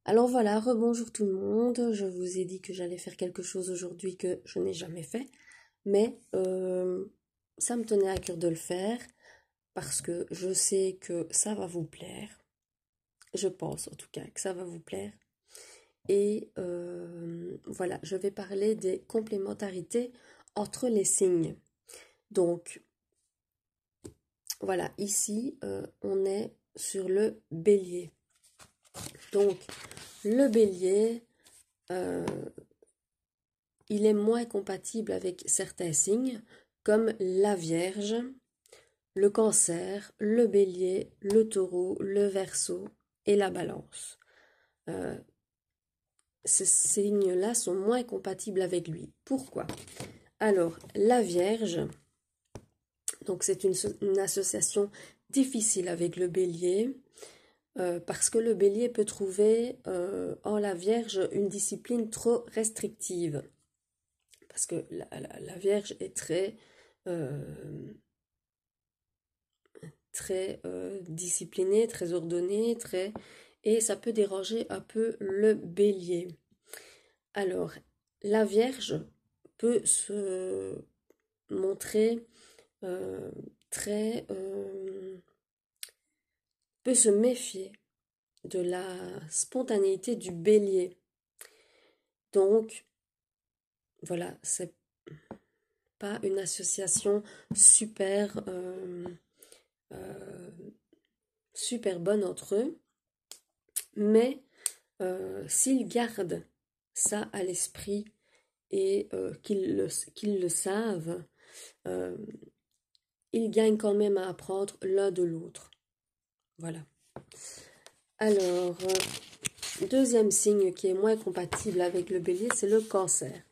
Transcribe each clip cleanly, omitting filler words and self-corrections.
Alors voilà, rebonjour tout le monde. Je vous ai dit que j'allais faire quelque chose aujourd'hui que je n'ai jamais fait, mais ça me tenait à cœur de le faire parce que je sais que ça va vous plaire. Je pense en tout cas que ça va vous plaire. Et voilà, je vais parler des complémentarités entre les signes. Donc voilà, ici on est sur le bélier. Donc le bélier, euh, il est moins compatible avec certains signes comme la Vierge, le Cancer, le Bélier, le Taureau, le Verseau et la Balance. Euh, Ces signes-là sont moins compatibles avec lui. Pourquoi? Alors, la Vierge, donc c'est une association difficile avec le Bélier, parce que le Bélier peut trouver en la Vierge une discipline trop restrictive. Parce que la Vierge est très disciplinée, très ordonnée, et ça peut déranger un peu le bélier. Alors, la Vierge peut se montrer euh, très... peut se méfier de la spontanéité du bélier. Donc, voilà, c'est pas une association super... euh, super bonne entre eux, mais s'ils gardent ça à l'esprit et qu'ils le savent, euh, ils gagnent quand même à apprendre l'un de l'autre. Voilà. Alors, deuxième signe qui est moins compatible avec le bélier, c'est le cancer.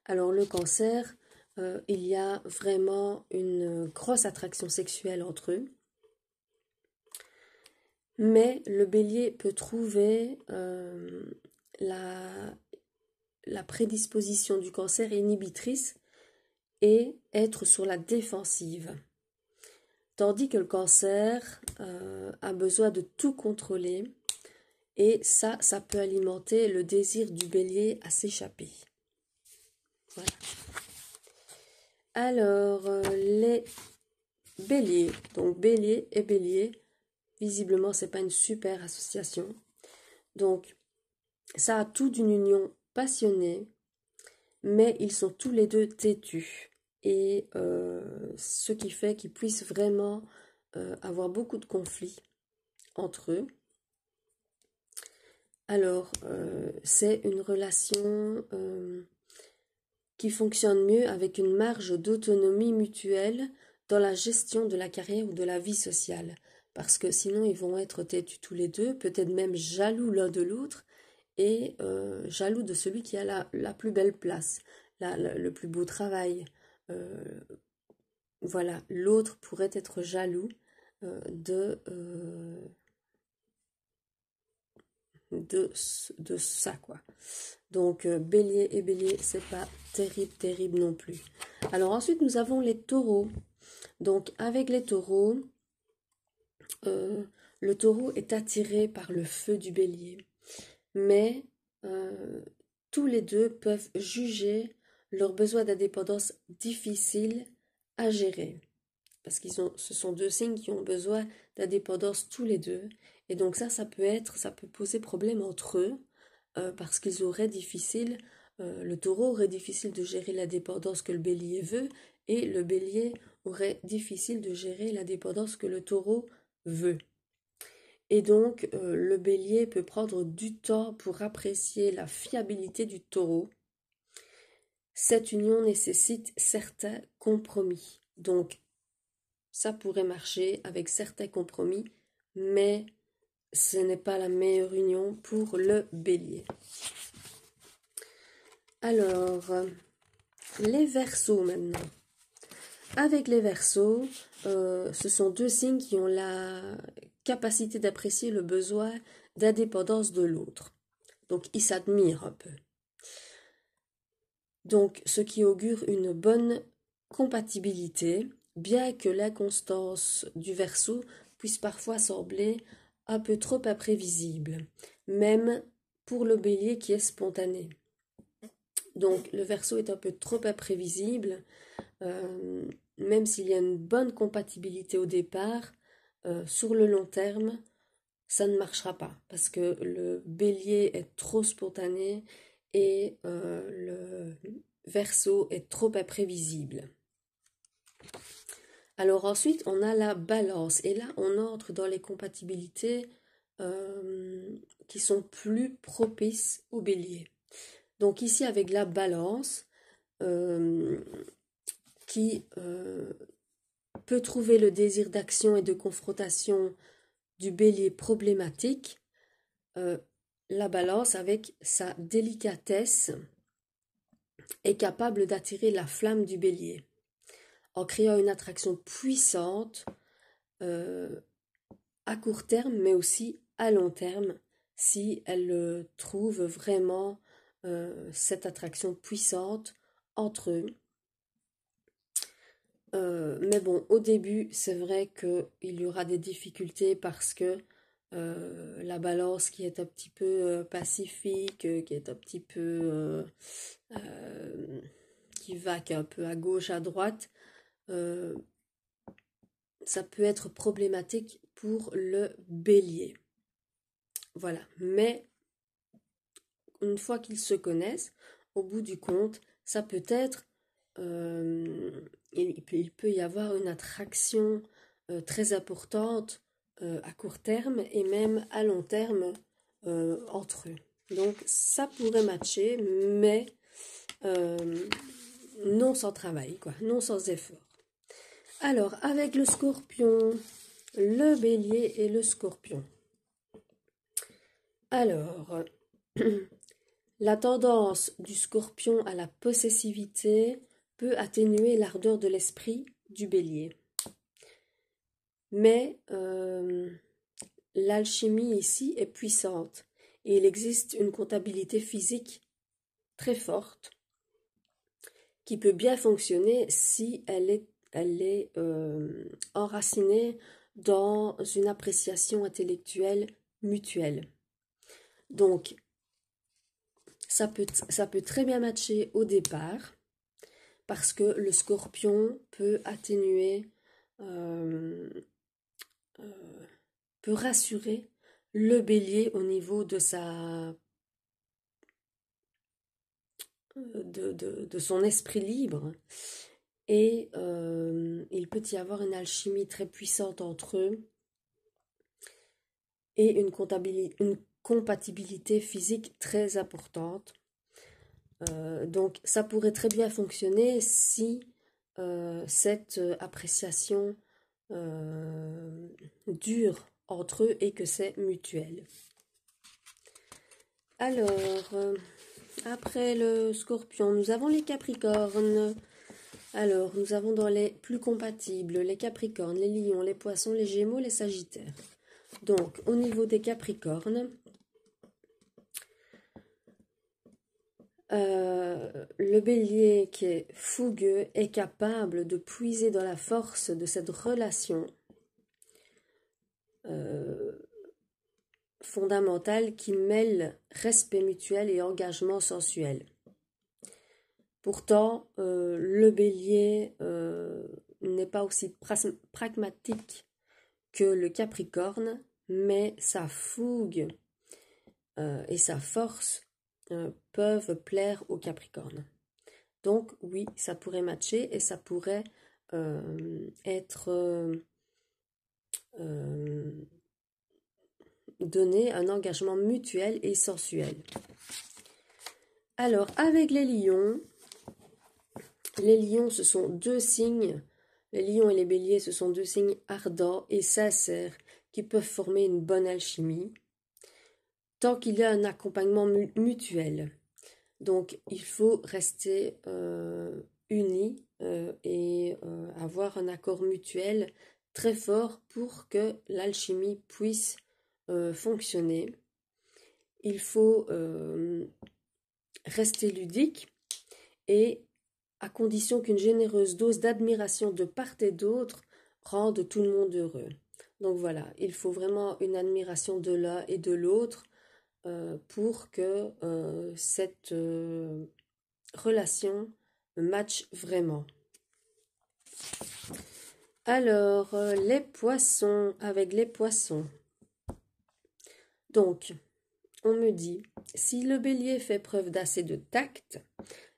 Alors, le cancer, il y a vraiment une grosse attraction sexuelle entre eux. Mais le bélier peut trouver la prédisposition du cancer inhibitrice et être sur la défensive. Tandis que le cancer a besoin de tout contrôler et ça peut alimenter le désir du bélier à s'échapper. Voilà. Alors, les béliers, donc bélier et bélier, visiblement, c'est pas une super association. Donc, ça a tout d'une union passionnée, mais ils sont tous les deux têtus. Et ce qui fait qu'ils puissent vraiment avoir beaucoup de conflits entre eux. Alors, c'est une relation qui fonctionne mieux avec une marge d'autonomie mutuelle dans la gestion de la carrière ou de la vie sociale. Parce que sinon, ils vont être têtus tous les deux, peut-être même jaloux l'un de l'autre, et jaloux de celui qui a la plus belle place, le plus beau travail. Voilà, l'autre pourrait être jaloux de ça, quoi. Donc, bélier et bélier, c'est pas terrible non plus. Alors ensuite, nous avons les taureaux. Donc, avec les taureaux, le taureau est attiré par le feu du bélier. Mais tous les deux peuvent juger leurs besoins d'indépendance difficiles à gérer. Parce ce sont deux signes qui ont besoin d'indépendance tous les deux. Et donc ça peut poser problème entre eux, parce le taureau aurait difficile de gérer la dépendance que le bélier veut, et le bélier aurait difficile de gérer la dépendance que le taureau veut. Et donc, le bélier peut prendre du temps pour apprécier la fiabilité du taureau. Cette union nécessite certains compromis. Donc, ça pourrait marcher avec certains compromis, mais ce n'est pas la meilleure union pour le bélier. Alors, les Verseaux maintenant. Avec les Verseaux, ce sont deux signes qui ont la capacité d'apprécier le besoin d'indépendance de l'autre. Donc, ils s'admirent un peu. Donc, ce qui augure une bonne compatibilité, bien que l'inconstance du Verseau puisse parfois sembler un peu trop imprévisible, même pour le bélier qui est spontané. Donc le Verseau est un peu trop imprévisible, même s'il y a une bonne compatibilité au départ, sur le long terme, ça ne marchera pas parce que le bélier est trop spontané et le Verseau est trop imprévisible. Alors ensuite, on a la balance et là, on entre dans les compatibilités qui sont plus propices au bélier. Donc ici, avec la balance, qui peut trouver le désir d'action et de confrontation du bélier problématique, la balance, avec sa délicatesse, est capable d'attirer la flamme du bélier en créant une attraction puissante à court terme, mais aussi à long terme, si elle trouve vraiment cette attraction puissante entre eux. Mais bon, au début, c'est vrai qu'il y aura des difficultés parce que la balance qui est un petit peu pacifique, qui est un petit peu qui vaque un peu à gauche, à droite, ça peut être problématique pour le bélier. Voilà, mais une fois qu'ils se connaissent, au bout du compte, ça peut être, il peut y avoir une attraction très importante à court terme et même à long terme entre eux. Donc ça pourrait matcher, mais non sans travail, quoi, non sans effort. Alors, avec le Scorpion, le Bélier et le Scorpion. Alors, la tendance du Scorpion à la possessivité peut atténuer l'ardeur de l'esprit du Bélier. Mais l'alchimie ici est puissante et il existe une comptabilité physique très forte qui peut bien fonctionner si elle est enracinée dans une appréciation intellectuelle mutuelle. Donc, ça peut très bien matcher au départ parce que le Scorpion peut atténuer, peut rassurer le Bélier au niveau de de son esprit libre. Et il peut y avoir une alchimie très puissante entre eux et une compatibilité physique très importante. Donc ça pourrait très bien fonctionner si cette appréciation dure entre eux et que c'est mutuel. Alors, après le Scorpion, nous avons les Capricornes. Alors, nous avons dans les plus compatibles les Capricornes, les Lions, les Poissons, les Gémeaux, les Sagittaires. Donc, au niveau des Capricornes, le Bélier qui est fougueux est capable de puiser dans la force de cette relation fondamentale qui mêle respect mutuel et engagement sensuel. Pourtant, le Bélier n'est pas aussi pragmatique que le Capricorne, mais sa fougue et sa force peuvent plaire au Capricorne. Donc oui, ça pourrait matcher et ça pourrait être donner un engagement mutuel et sensuel. Alors, avec les lions, ce sont deux signes, les lions et les béliers, ce sont deux signes ardents et sincères qui peuvent former une bonne alchimie, tant qu'il y a un accompagnement mutuel. Donc, il faut rester unis et avoir un accord mutuel très fort pour que l'alchimie puisse fonctionner. Il faut rester ludique et à condition qu'une généreuse dose d'admiration de part et d'autre rende tout le monde heureux. Donc voilà, il faut vraiment une admiration de l'un et de l'autre pour que cette relation match vraiment. Alors, les poissons, avec les poissons. Donc, on me dit, si le bélier fait preuve d'assez de tact,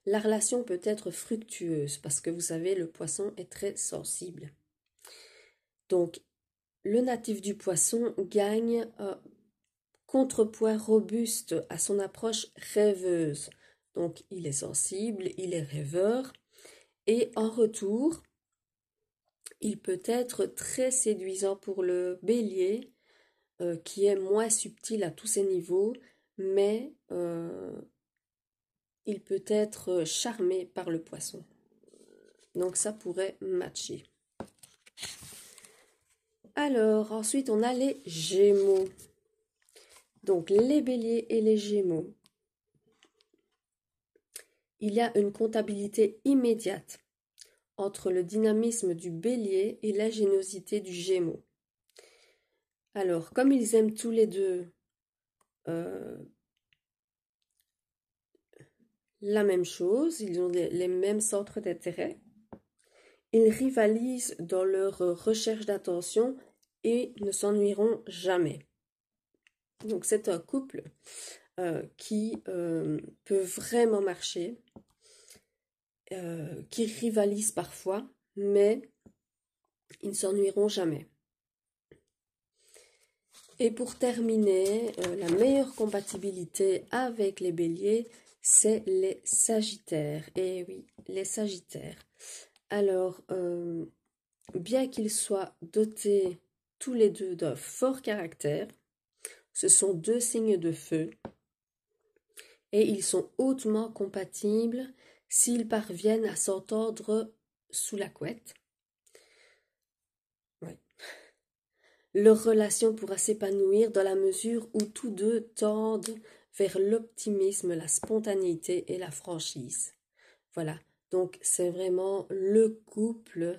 la relation peut être fructueuse parce que vous savez, le poisson est très sensible. Donc, le natif du poisson gagne contrepoids robuste à son approche rêveuse. Donc, il est sensible, il est rêveur et en retour, il peut être très séduisant pour le bélier qui est moins subtil à tous ses niveaux, mais il peut être charmé par le poisson. Donc ça pourrait matcher. Alors, ensuite, on a les Gémeaux. Donc, les Béliers et les Gémeaux. Il y a une comptabilité immédiate entre le dynamisme du Bélier et l'ingéniosité du Gémeaux. Alors, comme ils aiment tous les deux la même chose, ils ont les mêmes centres d'intérêt, ils rivalisent dans leur recherche d'attention et ne s'ennuieront jamais. Donc c'est un couple qui peut vraiment marcher, qui rivalise parfois, mais ils ne s'ennuieront jamais. Et pour terminer, la meilleure compatibilité avec les béliers, c'est les sagittaires. Et oui, les sagittaires. Alors, bien qu'ils soient dotés tous les deux d'un fort caractère, ce sont deux signes de feu et ils sont hautement compatibles s'ils parviennent à s'entendre sous la couette. Ouais. Leur relation pourra s'épanouir dans la mesure où tous deux tendent vers l'optimisme, la spontanéité et la franchise. Voilà, donc c'est vraiment le couple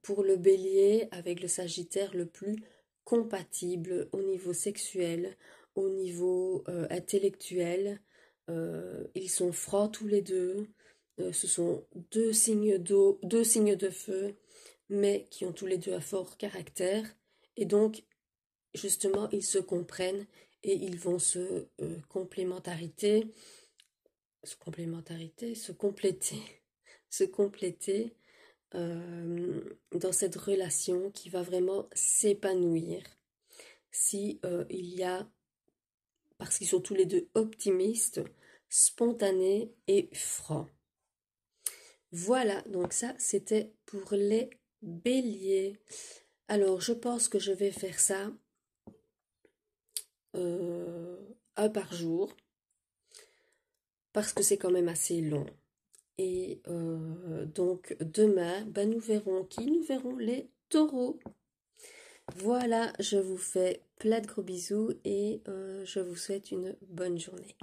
pour le bélier avec le sagittaire le plus compatible au niveau sexuel, au niveau intellectuel. Ils sont francs tous les deux. Ce sont deux signes d'eau, deux signes de feu, mais qui ont tous les deux un fort caractère. Et donc, justement, ils se comprennent et ils vont se compléter, dans cette relation qui va vraiment s'épanouir si il y a, parce qu'ils sont tous les deux optimistes, spontanés et francs. Voilà, donc ça c'était pour les béliers. Alors je pense que je vais faire ça un par jour parce que c'est quand même assez long. Et donc demain, nous verrons qui? Nous verrons les taureaux. Voilà, je vous fais plein de gros bisous et je vous souhaite une bonne journée.